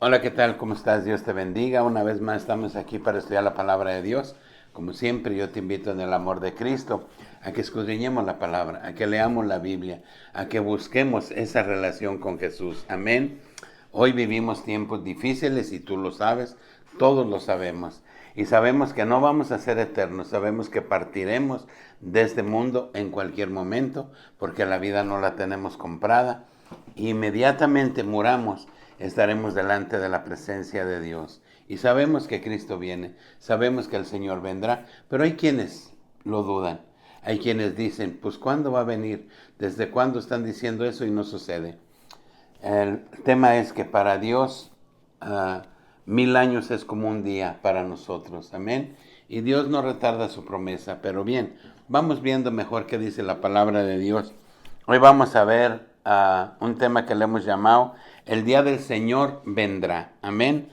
Hola, ¿qué tal? ¿Cómo estás? Dios te bendiga. Una vez más estamos aquí para estudiar la palabra de Dios. Como siempre, yo te invito en el amor de Cristo a que escudriñemos la palabra, a que leamos la Biblia, a que busquemos esa relación con Jesús. Amén. Hoy vivimos tiempos difíciles y tú lo sabes, todos lo sabemos. Y sabemos que no vamos a ser eternos, sabemos que partiremos de este mundo en cualquier momento, porque la vida no la tenemos comprada. Inmediatamente muramos, estaremos delante de la presencia de Dios. Y sabemos que Cristo viene, sabemos que el Señor vendrá, pero hay quienes lo dudan. Hay quienes dicen, pues ¿cuándo va a venir? ¿Desde cuándo están diciendo eso y no sucede? El tema es que para Dios 1000 años es como un día para nosotros. Amén. Y Dios no retarda su promesa. Pero bien, vamos viendo mejor qué dice la palabra de Dios. Hoy vamos a ver un tema que le hemos llamado El día del Señor vendrá. Amén.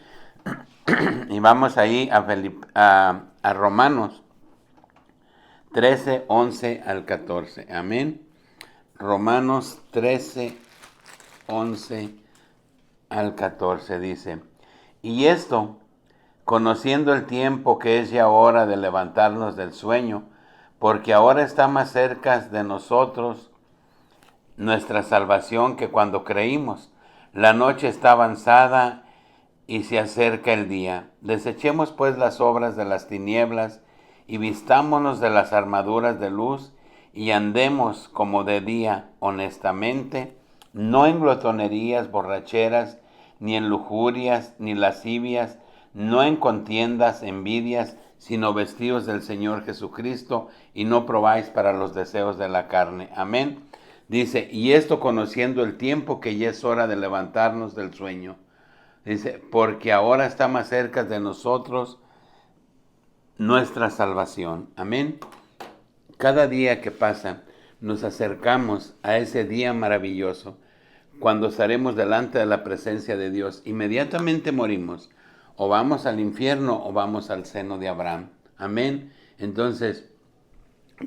Y vamos ahí a Romanos 13, 11 al 14. Amén. Romanos 13, 11 al 14 dice, y esto, conociendo el tiempo que es ya hora de levantarnos del sueño, porque ahora está más cerca de nosotros nuestra salvación que cuando creímos. La noche está avanzada y se acerca el día. Desechemos pues las obras de las tinieblas y vistámonos de las armaduras de luz y andemos como de día honestamente, no en glotonerías, borracheras, ni en lujurias, ni lascivias, no en contiendas, envidias, sino vestidos del Señor Jesucristo y no probáis para los deseos de la carne. Amén. Dice, y esto conociendo el tiempo que ya es hora de levantarnos del sueño. Dice, porque ahora está más cerca de nosotros nuestra salvación. Amén. Cada día que pasa, nos acercamos a ese día maravilloso, cuando estaremos delante de la presencia de Dios. Inmediatamente morimos. O vamos al infierno o vamos al seno de Abraham. Amén. Entonces,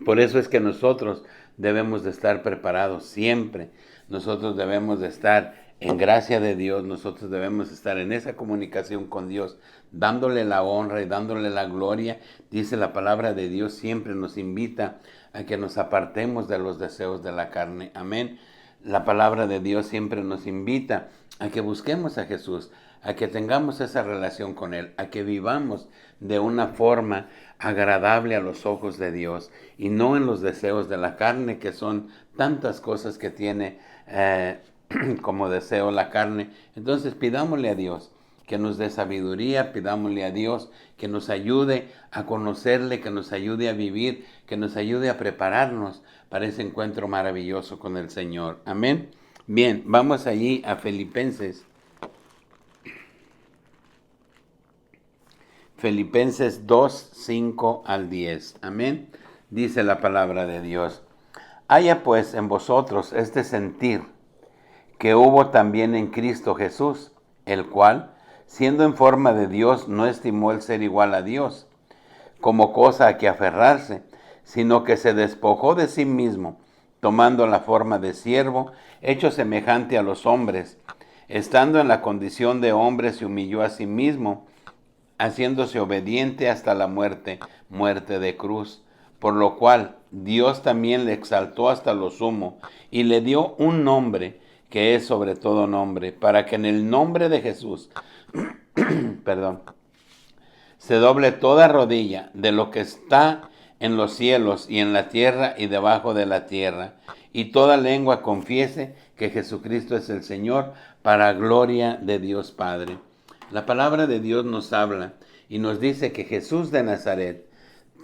por eso es que nosotros debemos de estar preparados siempre. Nosotros debemos de estar en gracia de Dios. Nosotros debemos estar en esa comunicación con Dios, dándole la honra y dándole la gloria. Dice la palabra de Dios, siempre nos invita a que nos apartemos de los deseos de la carne. Amén. La palabra de Dios siempre nos invita a que busquemos a Jesús, a que tengamos esa relación con Él, a que vivamos de una forma agradable a los ojos de Dios y no en los deseos de la carne, que son tantas cosas que tiene como deseo la carne. Entonces pidámosle a Dios que nos dé sabiduría, pidámosle a Dios que nos ayude a conocerle, que nos ayude a vivir, que nos ayude a prepararnos para ese encuentro maravilloso con el Señor. Amén. Bien, vamos allí a Filipenses 2, 5 al 10. Amén. Dice la palabra de Dios. Haya pues en vosotros este sentir que hubo también en Cristo Jesús, el cual, siendo en forma de Dios, no estimó el ser igual a Dios como cosa a que aferrarse, sino que se despojó de sí mismo, tomando la forma de siervo, hecho semejante a los hombres. Estando en la condición de hombre, se humilló a sí mismo, haciéndose obediente hasta la muerte, muerte de cruz. Por lo cual Dios también le exaltó hasta lo sumo y le dio un nombre que es sobre todo nombre, para que en el nombre de Jesús, perdón, se doble toda rodilla de lo que está en los cielos y en la tierra y debajo de la tierra, y toda lengua confiese que Jesucristo es el Señor, para gloria de Dios Padre. La palabra de Dios nos habla y nos dice que Jesús de Nazaret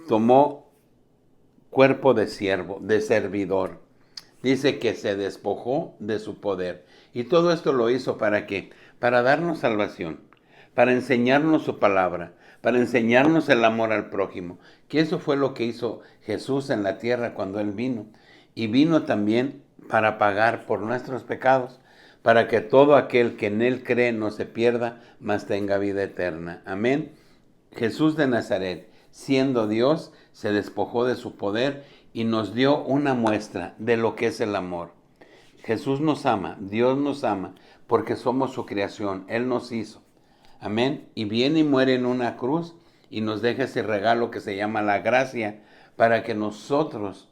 tomó cuerpo de siervo, de servidor. Dice que se despojó de su poder. Y todo esto lo hizo ¿para qué? Para darnos salvación, para enseñarnos su palabra, para enseñarnos el amor al prójimo. Que eso fue lo que hizo Jesús en la tierra cuando Él vino. Y vino también para pagar por nuestros pecados, para que todo aquel que en Él cree no se pierda, mas tenga vida eterna. Amén. Jesús de Nazaret, siendo Dios, se despojó de su poder y nos dio una muestra de lo que es el amor. Jesús nos ama, Dios nos ama, porque somos su creación, Él nos hizo. Amén. Y viene y muere en una cruz y nos deja ese regalo que se llama la gracia para que nosotros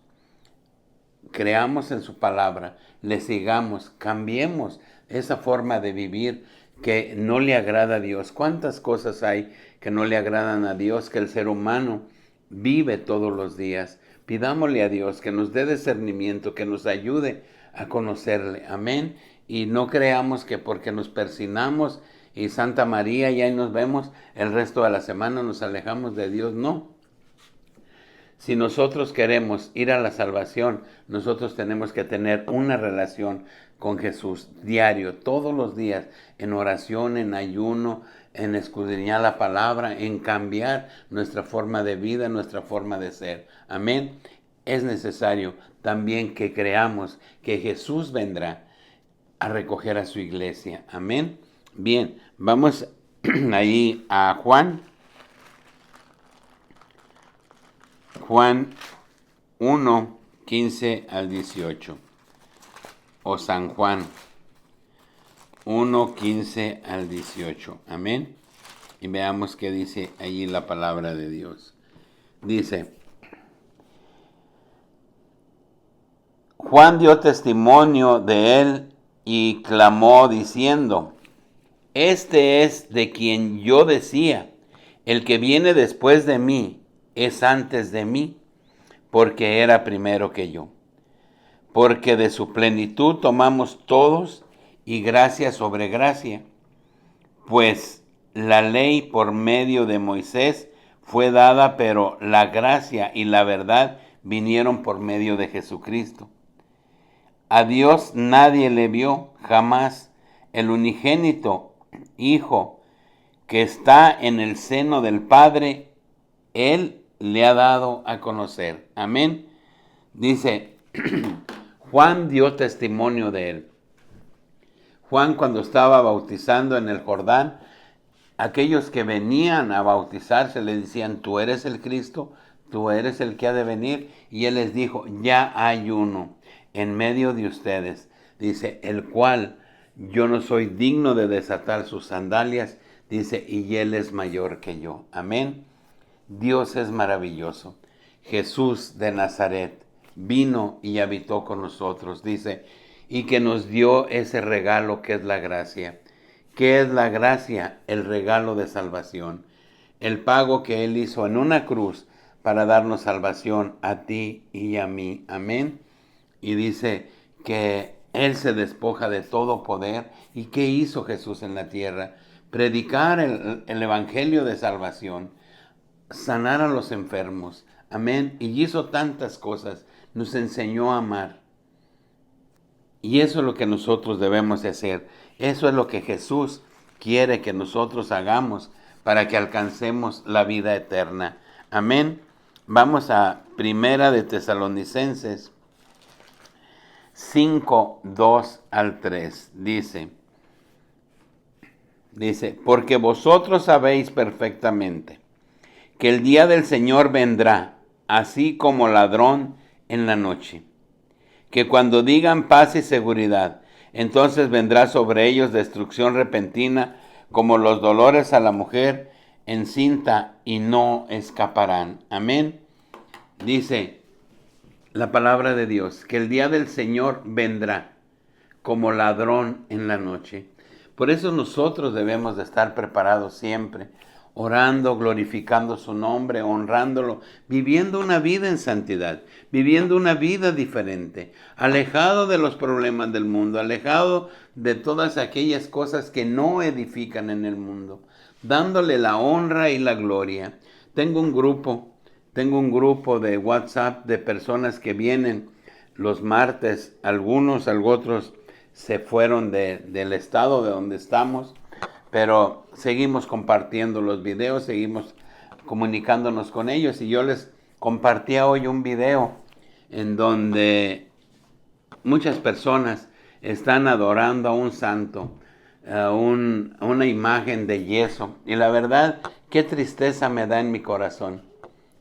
creamos en su palabra, le sigamos, cambiemos esa forma de vivir que no le agrada a Dios. ¿Cuántas cosas hay que no le agradan a Dios, que el ser humano vive todos los días? Pidámosle a Dios que nos dé discernimiento, que nos ayude a conocerle. Amén. Y no creamos que porque nos persinamos y Santa María y ahí nos vemos, el resto de la semana nos alejamos de Dios. No. Si nosotros queremos ir a la salvación, nosotros tenemos que tener una relación con Jesús diario, todos los días, en oración, en ayuno, en escudriñar la palabra, en cambiar nuestra forma de vida, nuestra forma de ser. Amén. Es necesario también que creamos que Jesús vendrá a recoger a su iglesia. Amén. Bien, vamos ahí a Juan 1, 15 al 18. O San Juan 1, 15 al 18. Amén. Y veamos qué dice allí la palabra de Dios. Dice, Juan dio testimonio de él y clamó diciendo, este es de quien yo decía, el que viene después de mí es antes de mí, porque era primero que yo. Porque de su plenitud tomamos todos y gracia sobre gracia. Pues la ley por medio de Moisés fue dada, pero la gracia y la verdad vinieron por medio de Jesucristo. A Dios nadie le vio jamás. El unigénito Hijo que está en el seno del Padre, Él le ha dado a conocer. Amén. Dice, Juan dio testimonio de él. Juan, cuando estaba bautizando en el Jordán, aquellos que venían a bautizarse le decían, tú eres el Cristo, tú eres el que ha de venir. Y él les dijo, ya hay uno en medio de ustedes, dice, el cual yo no soy digno de desatar sus sandalias, dice, y él es mayor que yo. Amén. Dios es maravilloso. Jesús de Nazaret vino y habitó con nosotros, dice, y que nos dio ese regalo que es la gracia. ¿Qué es la gracia? El regalo de salvación. El pago que Él hizo en una cruz para darnos salvación a ti y a mí. Amén. Y dice que Él se despoja de todo poder. ¿Y qué hizo Jesús en la tierra? Predicar el evangelio de salvación, sanar a los enfermos. Amén. Y hizo tantas cosas. Nos enseñó a amar. Y eso es lo que nosotros debemos de hacer. Eso es lo que Jesús quiere que nosotros hagamos para que alcancemos la vida eterna. Amén. Vamos a Primera de Tesalonicenses 5, 2 al 3. Dice, porque vosotros sabéis perfectamente que el día del Señor vendrá, así como ladrón en la noche. Que cuando digan paz y seguridad, entonces vendrá sobre ellos destrucción repentina, como los dolores a la mujer encinta, y no escaparán. Amén. Dice la palabra de Dios, que el día del Señor vendrá como ladrón en la noche. Por eso nosotros debemos de estar preparados siempre, orando, glorificando su nombre, honrándolo, viviendo una vida en santidad, viviendo una vida diferente, alejado de los problemas del mundo, alejado de todas aquellas cosas que no edifican en el mundo, dándole la honra y la gloria. Tengo un grupo de WhatsApp de personas que vienen los martes, algunos otros se fueron del estado de donde estamos, pero seguimos compartiendo los videos, seguimos comunicándonos con ellos, y yo les compartía hoy un video en donde muchas personas están adorando a un santo, a una imagen de yeso, y la verdad, qué tristeza me da en mi corazón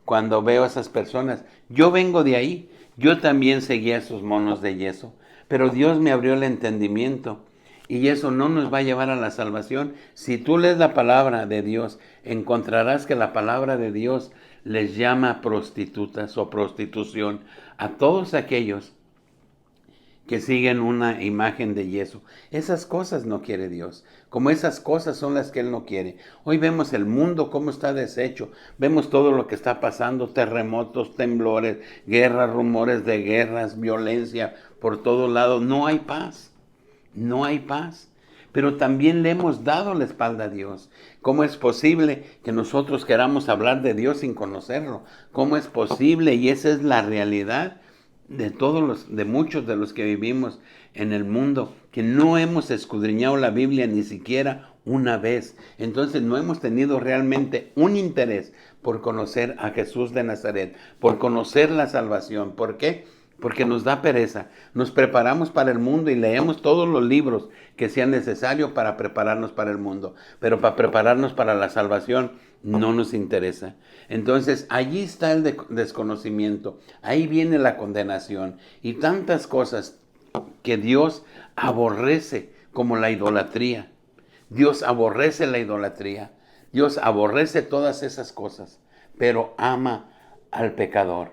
cuando veo a esas personas. Yo vengo de ahí, yo también seguía esos monos de yeso, pero Dios me abrió el entendimiento Y eso no nos va a llevar a la salvación. Si tú lees la palabra de Dios, encontrarás que la palabra de Dios les llama prostitutas o prostitución a todos aquellos que siguen una imagen de yeso. Esas cosas no quiere Dios. Como esas cosas son las que Él no quiere. Hoy vemos el mundo cómo está deshecho. Vemos todo lo que está pasando, terremotos, temblores, guerras, rumores de guerras, violencia por todos lados. No hay paz. No hay paz. Pero también le hemos dado la espalda a Dios. ¿Cómo es posible que nosotros queramos hablar de Dios sin conocerlo? ¿Cómo es posible? Y esa es la realidad de muchos de los que vivimos en el mundo, que no hemos escudriñado la Biblia ni siquiera una vez. Entonces no hemos tenido realmente un interés por conocer a Jesús de Nazaret, por conocer la salvación. ¿Por qué? Porque nos da pereza. Nos preparamos para el mundo y leemos todos los libros que sean necesarios para prepararnos para el mundo. Pero para prepararnos para la salvación no nos interesa. Entonces allí está el desconocimiento. Ahí viene la condenación. Y tantas cosas que Dios aborrece, como la idolatría. Dios aborrece la idolatría. Dios aborrece todas esas cosas. Pero ama al pecador.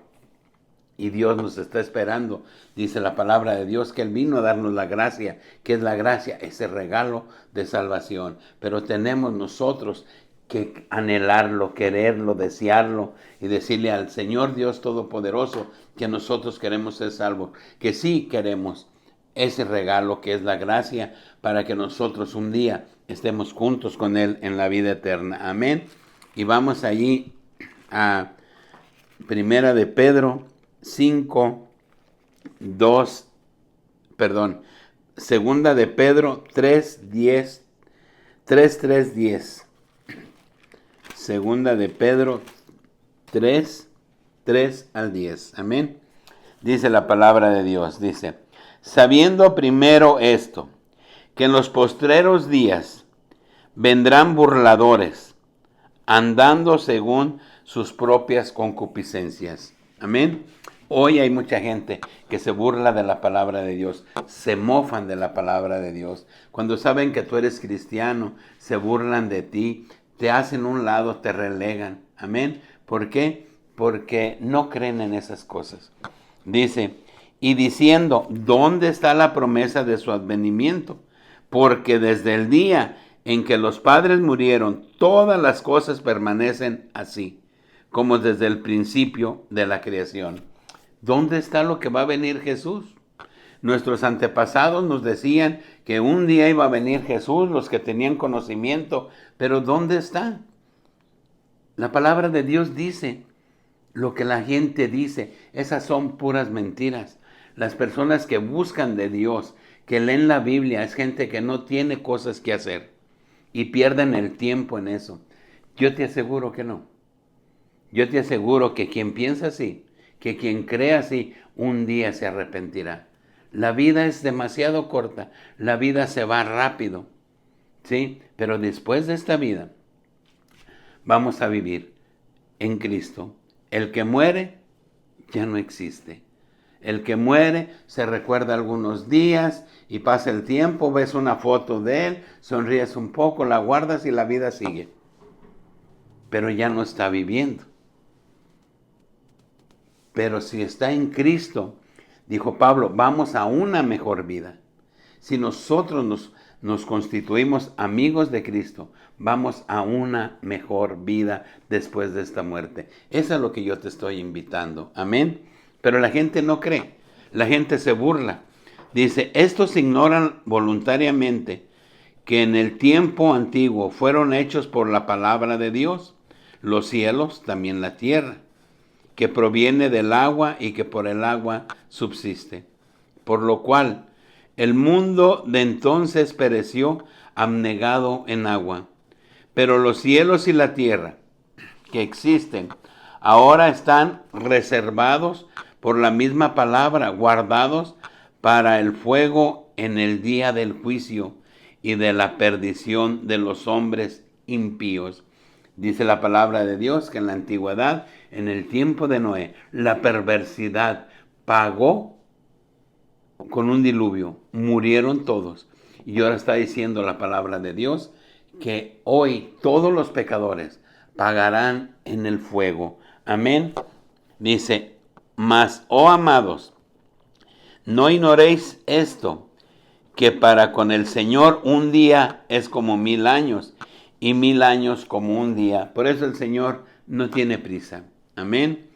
Y Dios nos está esperando, dice la palabra de Dios, que Él vino a darnos la gracia. ¿Qué es la gracia? Ese regalo de salvación. Pero tenemos nosotros que anhelarlo, quererlo, desearlo y decirle al Señor Dios Todopoderoso que nosotros queremos ser salvos, que sí queremos ese regalo que es la gracia para que nosotros un día estemos juntos con Él en la vida eterna. Amén. Y vamos allí a Primera de Pedro 5, 2, perdón, Segunda de Pedro 3, 10, 3, 3, 10. Segunda de Pedro 3, 3 al 10. Amén. Dice la palabra de Dios, dice, sabiendo primero esto, que en los postreros días vendrán burladores, andando según sus propias concupiscencias. Amén. Hoy hay mucha gente que se burla de la palabra de Dios, se mofan de la palabra de Dios. Cuando saben que tú eres cristiano, se burlan de ti, te hacen un lado, te relegan. Amén. ¿Por qué? Porque no creen en esas cosas. Dice, y diciendo, ¿dónde está la promesa de su advenimiento? Porque desde el día en que los padres murieron, todas las cosas permanecen así, como desde el principio de la creación. ¿Dónde está lo que va a venir Jesús? Nuestros antepasados nos decían que un día iba a venir Jesús, los que tenían conocimiento, pero ¿dónde está? La palabra de Dios dice lo que la gente dice. Esas son puras mentiras. Las personas que buscan de Dios, que leen la Biblia, es gente que no tiene cosas que hacer y pierden el tiempo en eso. Yo te aseguro que no. Yo te aseguro que quien piensa así, que quien cree así, un día se arrepentirá. La vida es demasiado corta, la vida se va rápido, ¿sí? Pero después de esta vida, vamos a vivir en Cristo. El que muere, ya no existe. El que muere se recuerda algunos días y pasa el tiempo, ves una foto de él, sonríes un poco, la guardas y la vida sigue. Pero ya no está viviendo. Pero si está en Cristo, dijo Pablo, vamos a una mejor vida. Si nosotros nos constituimos amigos de Cristo, vamos a una mejor vida después de esta muerte. Eso es lo que yo te estoy invitando. Amén. Pero la gente no cree. La gente se burla. Dice, estos ignoran voluntariamente que en el tiempo antiguo fueron hechos por la palabra de Dios, los cielos, también la tierra, que proviene del agua y que por el agua subsiste. Por lo cual, el mundo de entonces pereció abnegado en agua. Pero los cielos y la tierra que existen ahora están reservados por la misma palabra, guardados para el fuego en el día del juicio y de la perdición de los hombres impíos. Dice la palabra de Dios que en la antigüedad, en el tiempo de Noé, la perversidad pagó con un diluvio. Murieron todos. Y ahora está diciendo la palabra de Dios que hoy todos los pecadores pagarán en el fuego. Amén. Dice, mas, oh amados, no ignoréis esto, que para con el Señor un día es como 1000 años y 1000 años como un día. Por eso el Señor no tiene prisa. Amén.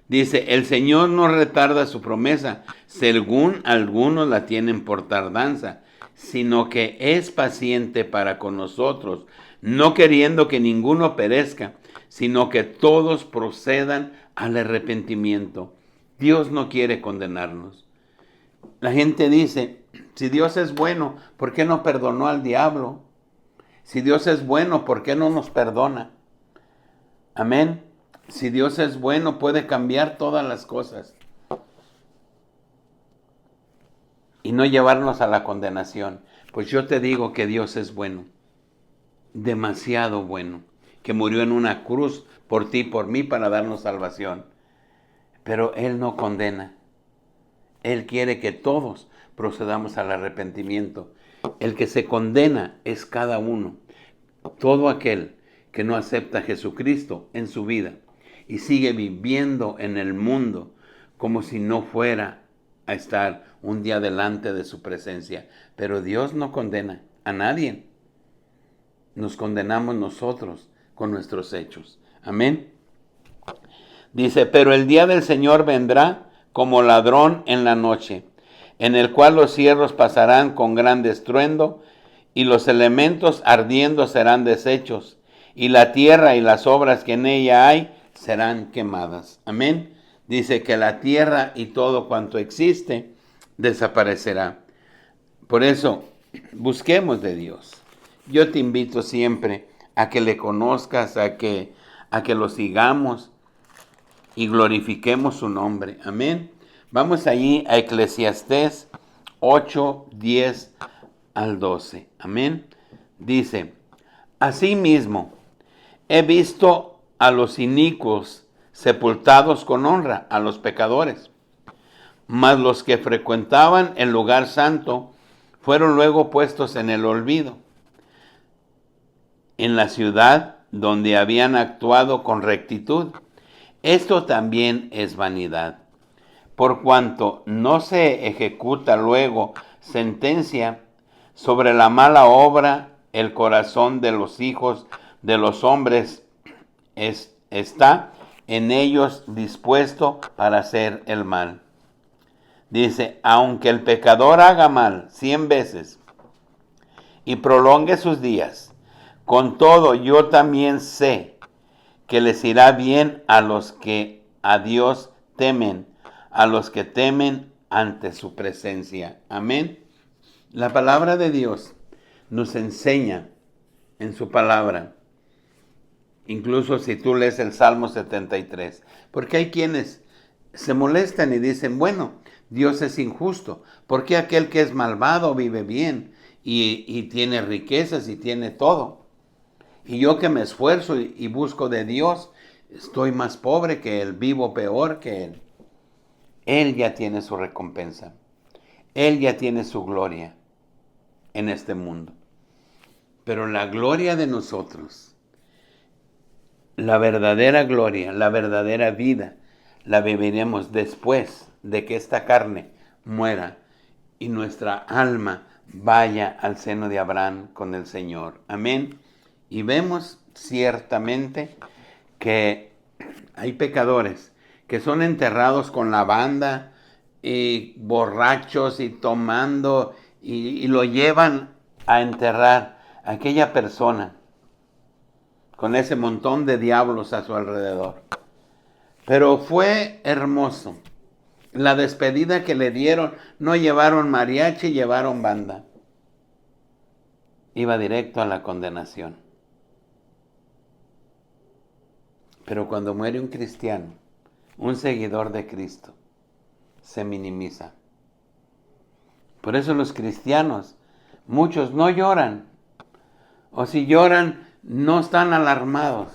Dice, el Señor no retarda su promesa, según algunos la tienen por tardanza, sino que es paciente para con nosotros, no queriendo que ninguno perezca, sino que todos procedan al arrepentimiento. Dios no quiere condenarnos. La gente dice, si Dios es bueno, ¿por qué no perdonó al diablo? Si Dios es bueno, ¿por qué no nos perdona? Amén. Si Dios es bueno, puede cambiar todas las cosas y no llevarnos a la condenación. Pues yo te digo que Dios es bueno, demasiado bueno, que murió en una cruz por ti y por mí para darnos salvación. Pero Él no condena. Él quiere que todos procedamos al arrepentimiento. El que se condena es cada uno. Todo aquel que no acepta a Jesucristo en su vida y sigue viviendo en el mundo como si no fuera a estar un día delante de su presencia. Pero Dios no condena a nadie. Nos condenamos nosotros con nuestros hechos. Amén. Dice, pero el día del Señor vendrá como ladrón en la noche, en el cual los cielos pasarán con gran estruendo, y los elementos ardiendo serán deshechos, y la tierra y las obras que en ella hay serán quemadas. Amén. Dice que la tierra y todo cuanto existe desaparecerá. Por eso, busquemos de Dios. Yo te invito siempre a que le conozcas, a que lo sigamos y glorifiquemos su nombre. Amén. Vamos allí a Eclesiastés 8, 10 al 12. Amén. Dice, asimismo, he visto a los inicuos sepultados con honra, a los pecadores, mas los que frecuentaban el lugar santo fueron luego puestos en el olvido, en la ciudad donde habían actuado con rectitud. Esto también es vanidad, por cuanto no se ejecuta luego sentencia sobre la mala obra. El corazón de los hijos de los hombres está en ellos dispuesto para hacer el mal. Dice, aunque el pecador haga mal 100 veces y prolongue sus días, con todo yo también sé que les irá bien a los que a Dios temen, a los que temen ante su presencia. Amén. La palabra de Dios nos enseña en su palabra, incluso si tú lees el Salmo 73, porque hay quienes se molestan y dicen, bueno, Dios es injusto, ¿por qué aquel que es malvado vive bien y tiene riquezas y tiene todo? Y yo que me esfuerzo y busco de Dios, estoy más pobre que él, vivo peor que él. Él ya tiene su recompensa. Él ya tiene su gloria en este mundo. Pero la gloria de nosotros, la verdadera gloria, la verdadera vida, la viviremos después de que esta carne muera y nuestra alma vaya al seno de Abraham con el Señor. Amén. Y vemos ciertamente que hay pecadores que son enterrados con la banda y borrachos y tomando y lo llevan a enterrar a aquella persona con ese montón de diablos a su alrededor. Pero fue hermoso. La despedida que le dieron, no llevaron mariachi, llevaron banda. Iba directo a la condenación. Pero cuando muere un cristiano, un seguidor de Cristo, se minimiza. Por eso los cristianos, muchos no lloran. O si lloran, no están alarmados.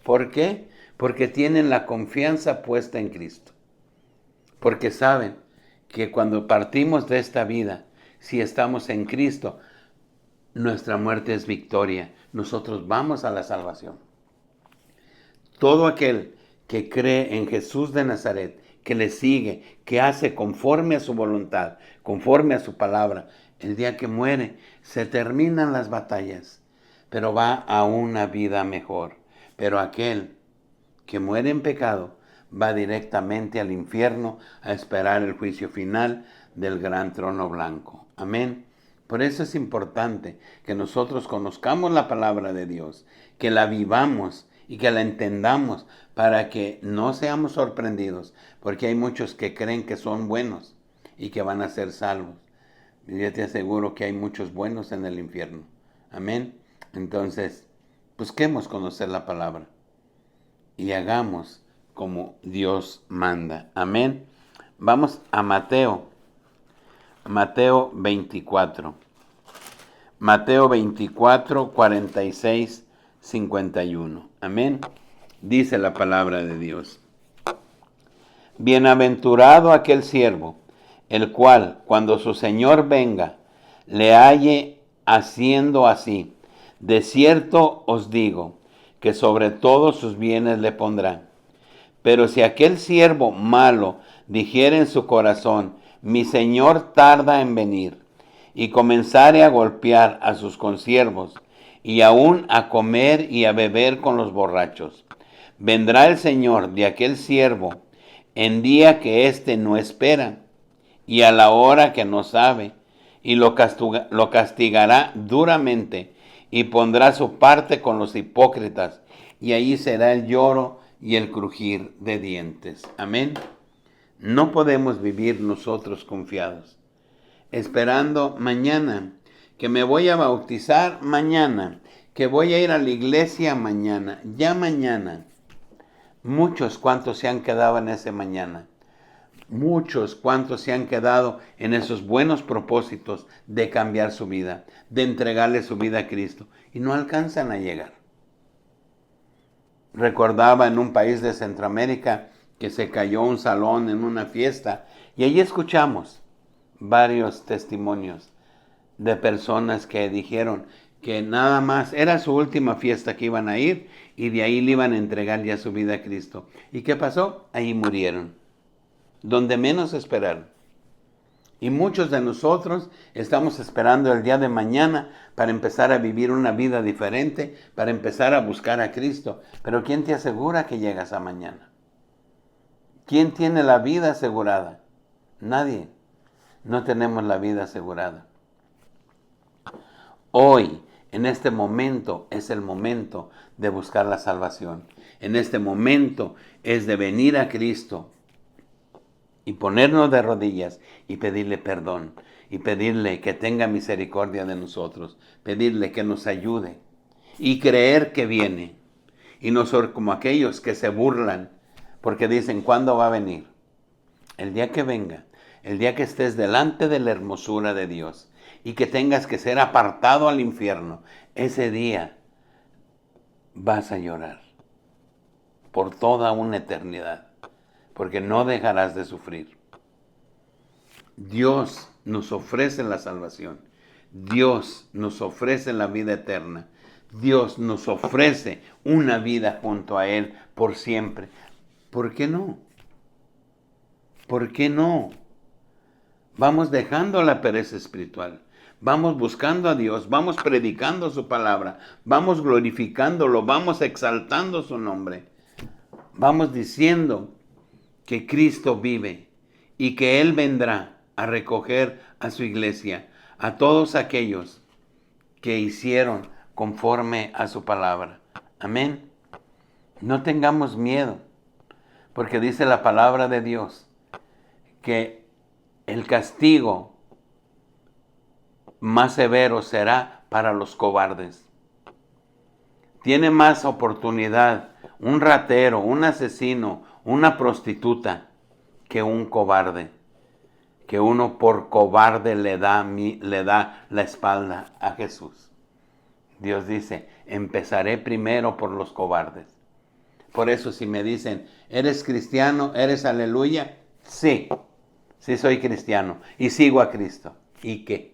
¿Por qué? Porque tienen la confianza puesta en Cristo. Porque saben que cuando partimos de esta vida, si estamos en Cristo, nuestra muerte es victoria. Nosotros vamos a la salvación. Todo aquel que cree en Jesús de Nazaret, que le sigue, que hace conforme a su voluntad, conforme a su palabra, el día que muere se terminan las batallas, pero va a una vida mejor. Pero aquel que muere en pecado va directamente al infierno a esperar el juicio final del gran trono blanco. Amén. Por eso es importante que nosotros conozcamos la palabra de Dios, que la vivamos y que la entendamos para que no seamos sorprendidos, porque hay muchos que creen que son buenos y que van a ser salvos. Y yo te aseguro que hay muchos buenos en el infierno. Amén. Entonces, busquemos conocer la palabra y hagamos como Dios manda. Amén. Vamos a Mateo 24. Mateo 24, 46, 51. Amén. Dice la palabra de Dios. Bienaventurado aquel siervo, el cual, cuando su Señor venga, le halle haciendo así. De cierto os digo, que sobre todos sus bienes le pondrá. Pero si aquel siervo malo dijere en su corazón, mi Señor tarda en venir, y comenzare a golpear a sus consiervos, y aún a comer y a beber con los borrachos, vendrá el Señor de aquel siervo en día que éste no espera, y a la hora que no sabe, y lo castigará duramente, y pondrá su parte con los hipócritas, y allí será el lloro y el crujir de dientes. Amén. No podemos vivir nosotros confiados, esperando mañana, que me voy a bautizar mañana, que voy a ir a la iglesia mañana, ya mañana. Muchos cuantos se han quedado en ese mañana. Muchos cuantos se han quedado en esos buenos propósitos de cambiar su vida, de entregarle su vida a Cristo, y no alcanzan a llegar. Recordaba en un país de Centroamérica que se cayó un salón en una fiesta, y allí escuchamos varios testimonios de personas que dijeron que nada más era su última fiesta que iban a ir, y de ahí le iban a entregar ya su vida a Cristo. ¿Y qué pasó? Ahí murieron, donde menos esperaron. Y muchos de nosotros estamos esperando el día de mañana para empezar a vivir una vida diferente, para empezar a buscar a Cristo. Pero ¿quién te asegura que llegas a mañana? ¿Quién tiene la vida asegurada? Nadie. No tenemos la vida asegurada. Hoy, en este momento, es el momento de buscar la salvación. En este momento es de venir a Cristo y ponernos de rodillas y pedirle perdón, y pedirle que tenga misericordia de nosotros, pedirle que nos ayude y creer que viene, y no ser como aquellos que se burlan porque dicen, ¿cuándo va a venir? El día que venga, el día que estés delante de la hermosura de Dios y que tengas que ser apartado al infierno, ese día vas a llorar por toda una eternidad, porque no dejarás de sufrir. Dios nos ofrece la salvación. Dios nos ofrece la vida eterna. Dios nos ofrece una vida junto a Él por siempre. ¿Por qué no? ¿Por qué no? Vamos dejando la pereza espiritual. Vamos buscando a Dios, vamos predicando su palabra, vamos glorificándolo, vamos exaltando su nombre. Vamos diciendo que Cristo vive y que Él vendrá a recoger a su iglesia, a todos aquellos que hicieron conforme a su palabra. Amén. No tengamos miedo, porque dice la palabra de Dios que el castigo más severo será para los cobardes. Tiene más oportunidad un ratero, un asesino, una prostituta que un cobarde, que uno por cobarde le da la espalda a Jesús. Dios dice, empezaré primero por los cobardes. Por eso si me dicen, ¿eres cristiano? ¿Eres aleluya? Sí, sí soy cristiano y sigo a Cristo. ¿Y qué?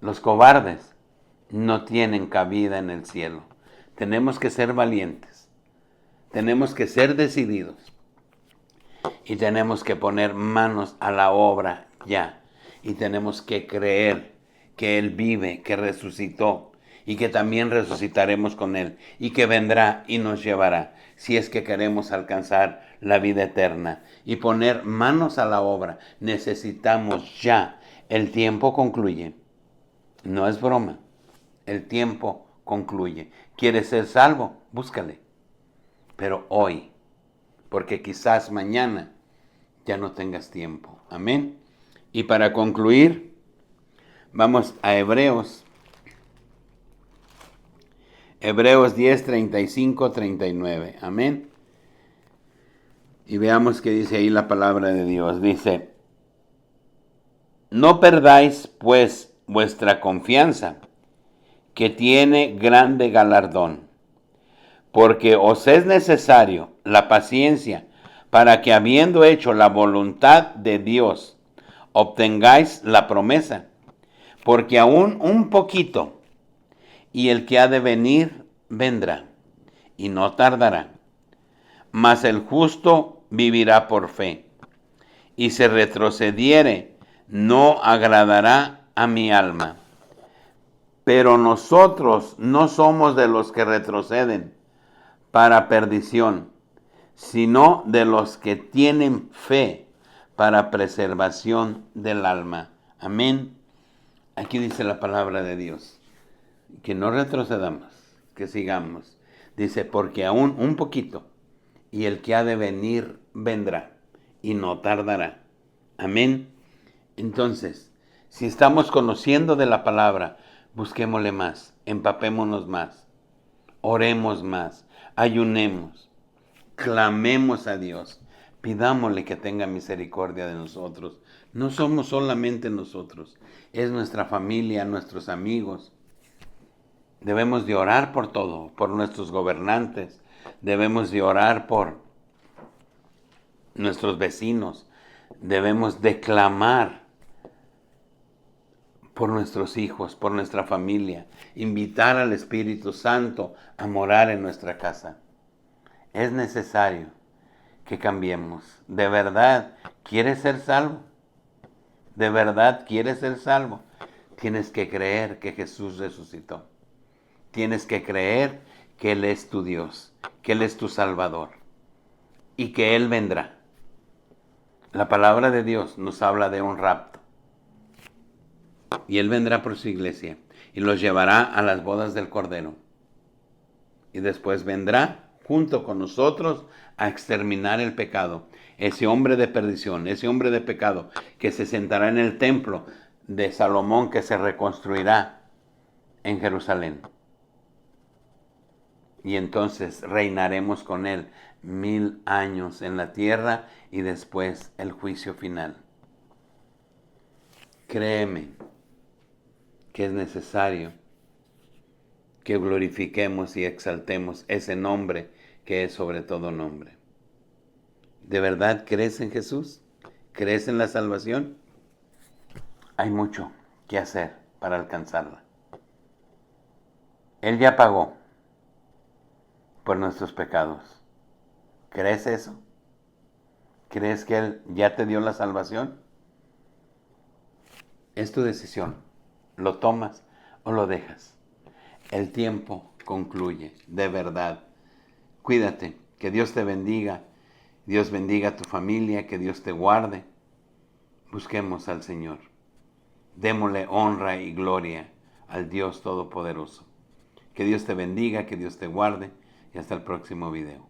Los cobardes no tienen cabida en el cielo. Tenemos que ser valientes, tenemos que ser decididos y tenemos que poner manos a la obra ya. Y tenemos que creer que Él vive, que resucitó y que también resucitaremos con Él y que vendrá y nos llevará si es que queremos alcanzar la vida eterna y poner manos a la obra. Necesitamos ya. El tiempo concluye. No es broma. El tiempo concluye. ¿Quieres ser salvo? Búscale. Pero hoy, porque quizás mañana ya no tengas tiempo. Amén. Y para concluir, vamos a Hebreos 10, 35, 39. Amén. Y veamos qué dice ahí la palabra de Dios. Dice, no perdáis pues vuestra confianza, que tiene grande galardón, porque os es necesario la paciencia para que, habiendo hecho la voluntad de Dios, obtengáis la promesa. Porque aún un poquito, y el que ha de venir vendrá, y no tardará. Mas el justo vivirá por fe, y si retrocediere, no agradará a mi alma. Pero nosotros no somos de los que retroceden para perdición, sino de los que tienen fe para preservación del alma. Amén. Aquí dice la palabra de Dios, que no retrocedamos, que sigamos. Dice, porque aún un poquito, y el que ha de venir vendrá, y no tardará. Amén. Entonces, si estamos conociendo de la palabra, busquémosle más, empapémonos más, oremos más, ayunemos, clamemos a Dios, pidámosle que tenga misericordia de nosotros. No somos solamente nosotros, es nuestra familia, nuestros amigos. Debemos de orar por todo, por nuestros gobernantes, debemos de orar por nuestros vecinos, debemos de clamar por nuestros hijos, por nuestra familia, invitar al Espíritu Santo a morar en nuestra casa. Es necesario que cambiemos. ¿De verdad quieres ser salvo? ¿De verdad quieres ser salvo? Tienes que creer que Jesús resucitó. Tienes que creer que Él es tu Dios, que Él es tu Salvador y que Él vendrá. La palabra de Dios nos habla de un rapto. Y Él vendrá por su iglesia y los llevará a las bodas del Cordero. Y después vendrá junto con nosotros a exterminar el pecado. Ese hombre de perdición, ese hombre de pecado que se sentará en el templo de Salomón, que se reconstruirá en Jerusalén. Y entonces reinaremos con Él 1000 años en la tierra y después el juicio final. Créeme que es necesario que glorifiquemos y exaltemos ese nombre que es sobre todo nombre. ¿De verdad crees en Jesús? ¿Crees en la salvación? Hay mucho que hacer para alcanzarla. Él ya pagó por nuestros pecados. ¿Crees eso? ¿Crees que Él ya te dio la salvación? Es tu decisión. ¿Lo tomas o lo dejas? El tiempo concluye, de verdad. Cuídate, que Dios te bendiga. Dios bendiga a tu familia, que Dios te guarde. Busquemos al Señor. Démosle honra y gloria al Dios Todopoderoso. Que Dios te bendiga, que Dios te guarde y hasta el próximo video.